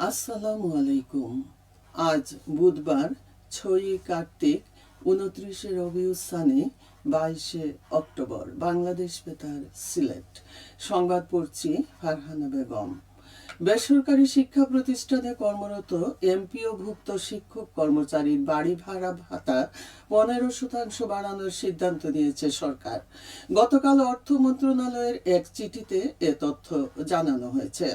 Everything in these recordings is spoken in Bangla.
আসসালামু আলাইকুম। আজ বুধবার 6 কার্তিক 29 রবিউল সানি 22 অক্টোবর। বাংলাদেশ বেতার সিলেট। সংবাদ পড়ছি ফারহানা বেগম। বেসরকারি শিক্ষা প্রতিষ্ঠানে কর্মরত এমপিওভুক্ত শিক্ষক কর্মচারীর বাড়ি ভাড়া ভাতা 15% বাড়ানোর সিদ্ধান্ত নিয়েছে সরকার। গতকাল অর্থ মন্ত্রণালয়ের এক চিঠিতে এ তথ্য জানানো হয়েছে।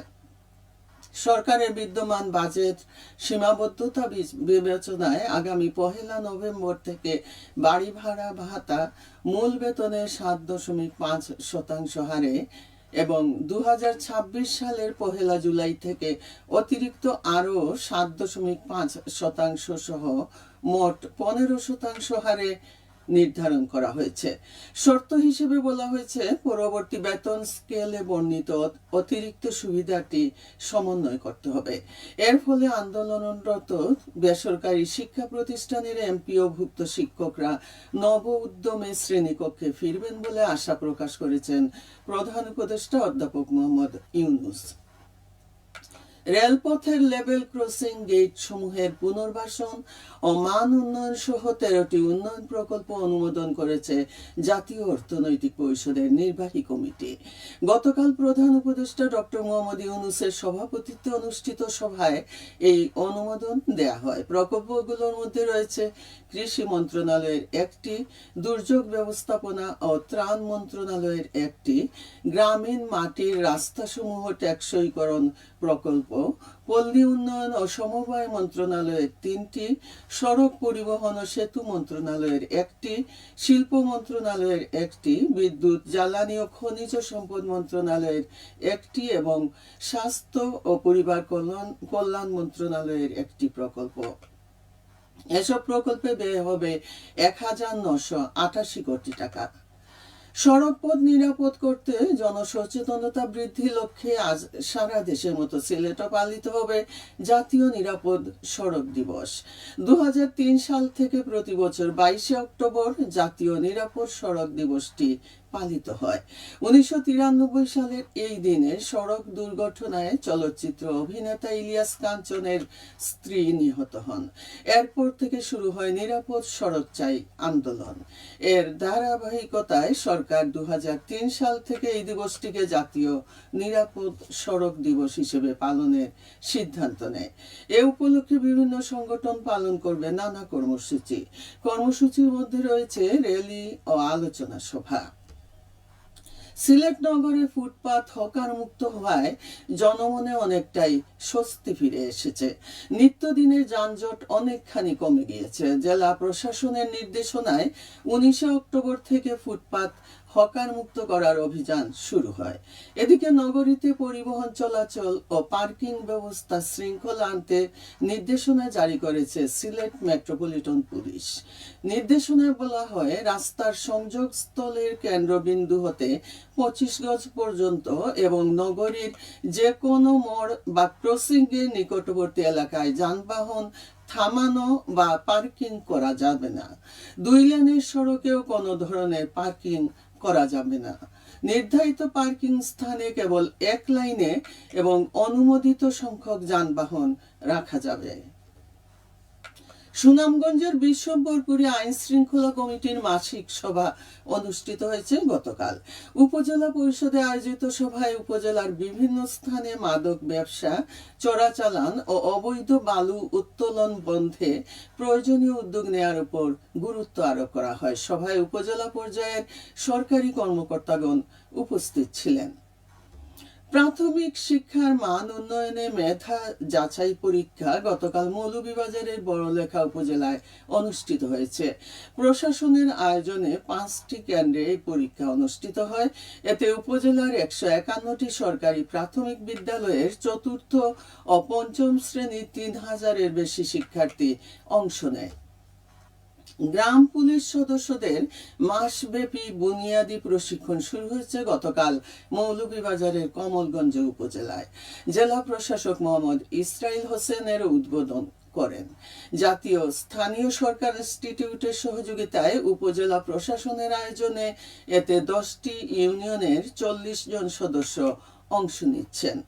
সরকারের বিদ্যমান বাজেট সীমাবদ্ধতা বিবেচনায় আগামী 1 নভেম্বর থেকে বাড়ি ভাড়া ভাতা মূল বেতনের 7.5% হারে এবং 2026 সালের 1 জুলাই থেকে অতিরিক্ত আরও 7.5% সহ মোট 15% হারে নির্ধারণ করা হয়েছে। শর্ত হিসেবে বলা হয়েছে, পরবর্তী বেতন স্কেলে বর্ণিত অতিরিক্ত সুবিধাটি সমন্বয় করতে হবে। এর ফলে আন্দোলনরত বেসরকারি শিক্ষা প্রতিষ্ঠানের এমপিওভুক্ত শিক্ষকরা নব উদ্যমে শ্রেণীকক্ষে ফিরবেন বলে আশা প্রকাশ করেছেন প্রধান উপদেষ্টা অধ্যাপক মোহাম্মদ ইউনূস। রেলপথের লেভেল ক্রসিং গেট সমূহের পুনর্বাসন ও মান উন্নয়ন সহ 13টি উন্নয়ন প্রকল্প অনুমোদন করেছে জাতীয় অর্থনৈতিক পরিষদের নির্বাহী কমিটি। গতকাল প্রধান উপদেষ্টা ডক্টর মোহাম্মদ ইউনূসের সভাপতিত্বে অনুষ্ঠিত সভায় এই অনুমোদন দেয়া হয়। প্রকল্পগুলোর মধ্যে রয়েছে কৃষি মন্ত্রণালয়ের একটি, দুর্যোগ ব্যবস্থাপনা ও ত্রাণ মন্ত্রণালয়ের একটি, গ্রামীণ মাটির রাস্তাসমূহ টেকসইকরণ প্রকল্প, পল্লী উন্নয়ন ও সমবায় মন্ত্রণালয়ের 3টি, সড়ক পরিবহন ও সেতু মন্ত্রণালয়ের একটি, শিল্প মন্ত্রণালয়ের একটি, বিদ্যুৎ জ্বালানি ও খনিজ সম্পদ মন্ত্রণালয়ের একটি এবং স্বাস্থ্য ও পরিবার কল্যাণ মন্ত্রণালয়ের একটি প্রকল্প। এসব প্রকল্পে ব্যয় হবে 1988 কোটি টাকা। সড়কপথ নিরাপদ করতে জনসচেতনতা বৃদ্ধির লক্ষ্যে আজ সারা দেশের মতো সিলেটও পালিত হবে জাতীয় নিরাপদ সড়ক দিবস। 2003 সাল থেকে প্রতি বছর 22 অক্টোবর জাতীয় নিরাপদ সড়ক দিবসটি পালিত হয়। 1993 সালের এই দিনে সড়ক দুর্ঘটনায় চলচ্চিত্র অভিনেতা ইলিয়াস কাঞ্চনের স্ত্রী নিহত হন। এরপর থেকে শুরু হয় নিরাপদ সড়ক চাই আন্দোলন। এর ধারাবাহিকতায় সরকার 2003 সাল থেকে এই দিবসটিকে জাতীয় নিরাপদ সড়ক দিবস হিসেবে পালনের সিদ্ধান্ত নেয়। এ উপলক্ষে বিভিন্ন সংগঠন পালন করবে নানা কর্মসূচির মধ্যে রয়েছে র্যালি ও আলোচনা সভা। সিলেট নগরে ফুটপাত হকার মুক্ত হওয়ায় জনমনে অনেকটাই স্বস্তি ফিরে এসেছে। নিত্যদিনের যানজট অনেকখানি কমে গিয়েছে। জেলা প্রশাসনের নির্দেশনায় 19 অক্টোবর থেকে ফুটপাত হকার মুক্ত করার অভিযান শুরু হয়। এদিকে নগরীতে পরিবহন চলাচল ও পার্কিং ব্যবস্থা শৃঙ্খলা আনতে নির্দেশনা জারি করেছে সিলেট মেট্রোপলিটন পুলিশ। নির্দেশনায় বলা হয়, রাস্তার সংযোগস্থলের কেন্দ্রবিন্দু হতে 25 গজ পর্যন্ত এবং নগরীর যে কোনো মোড় বা ক্রসিং এর নিকটবর্তী এলাকায় যানবাহন থামানো বা পার্কিং করা যাবে না। 2 লেনের সড়কেও কোনো ধরনের পার্কিং করা যাবে না। নির্ধারিত পার্কিং স্থানে কেবল 1 লাইনে এবং অনুমোদিত সংখ্যক যানবাহন রাখা যাবে। সুনামগঞ্জের বিশ্বম্বরপুরে আইন শৃঙ্খলা কমিটির মাসিক সভা অনুষ্ঠিত হয়েছে গতকাল। উপজেলা পরিষদে আয়োজিত সভায় উপজেলার বিভিন্ন স্থানে মাদক ব্যবসা, চোরাচালান ও অবৈধ বালু উত্তোলন বন্ধে প্রয়োজনীয় উদ্যোগ নেওয়ার উপর গুরুত্ব আরোপ করা হয়। সভায় উপজেলা পর্যায়ের সরকারি কর্মকর্তাগণ উপস্থিত ছিলেন। প্রাথমিক শিক্ষার মান উন্নয়নে মেধা যাচাই পরীক্ষা গতকাল মৌলভীবাজারের বড়লেখা উপজেলায় অনুষ্ঠিত হয়েছে। প্রশাসনের আয়োজনে 5টি কেন্দ্রে এই পরীক্ষা অনুষ্ঠিত হয়। এতে উপজেলার 151টি সরকারি প্রাথমিক বিদ্যালয়ের 4র্থ ও 5ম শ্রেণীর 3000-এর বেশি শিক্ষার্থী অংশ নেয়। গ্রাম পুলিশ সদস্যদের মাসব্যাপী বুনিয়াদী প্রশিক্ষণ শুরু হয়েছে গতকাল মৌলভীবাজারের কমলগঞ্জ উপজেলায়। জেলা প্রশাসক মোহাম্মদ ইসরাইল হোসেনের উদ্বোধন করেন। জাতীয় স্থানীয় সরকার ইনস্টিটিউটের সহযোগিতায় উপজেলা প্রশাসনের আয়োজনে এতে 10টি ইউনিয়নের 40 জন সদস্য অংশ নিচ্ছেন।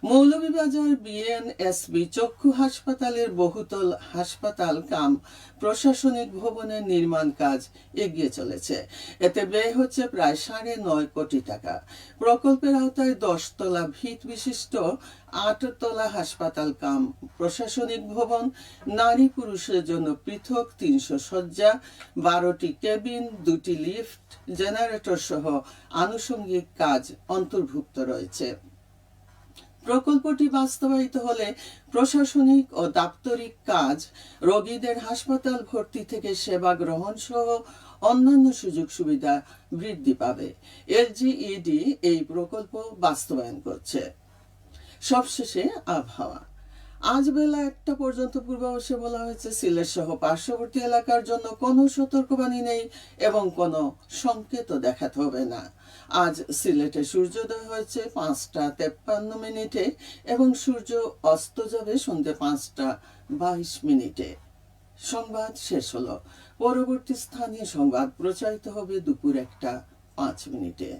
মৌলভীবাজার বিএনএসবি চক্ষু হাসপাতালের বহুতল হাসপাতাল কাম প্রশাসনিক ভবনের নির্মাণ কাজ এগিয়ে চলেছে। এতে ব্যয় হচ্ছে প্রায় 9.5 কোটি টাকা। প্রকল্পের আওতায় 10 তলা ভিত বিশিষ্ট 8 তলা হাসপাতাল কাম প্রশাসনিক ভবন, নারী পুরুষের জন্য পৃথক 300 শয্যা, 12টি কেবিন, 2টি লিফট, জেনারেটর সহ আনুষঙ্গিক কাজ অন্তর্ভুক্ত রয়েছে। প্রকল্পটি বাস্তবায়িত হলে প্রশাসনিক ও দাপ্তরিক কাজ, রোগীদের হাসপাতাল ভর্তি থেকে সেবা গ্রহণ সহ অন্যান্য সুযোগ সুবিধা বৃদ্ধি পাবে। এলজিইডি এই প্রকল্প বাস্তবায়ন করছে। সবশেষে আবহাওয়া। আজ বেলা 1টা পর্যন্ত পূর্বাভাসে বলা হয়েছে সিলেট সহ পার্শ্ববর্তী এলাকার জন্য কোনো সতর্কবাণী নেই এবং কোনো সংকেতও দেখাতে হবে না। আজ সিলেটে সূর্যোদয় হয়েছে 5টা 53 মিনিটে এবং সূর্য অস্ত যাবে সন্ধ্যে 5টা 22 মিনিটে। সংবাদ শেষ হলো। পরবর্তী স্থানীয় সংবাদ প্রচারিত হবে দুপুর 1টা 5 মিনিটে।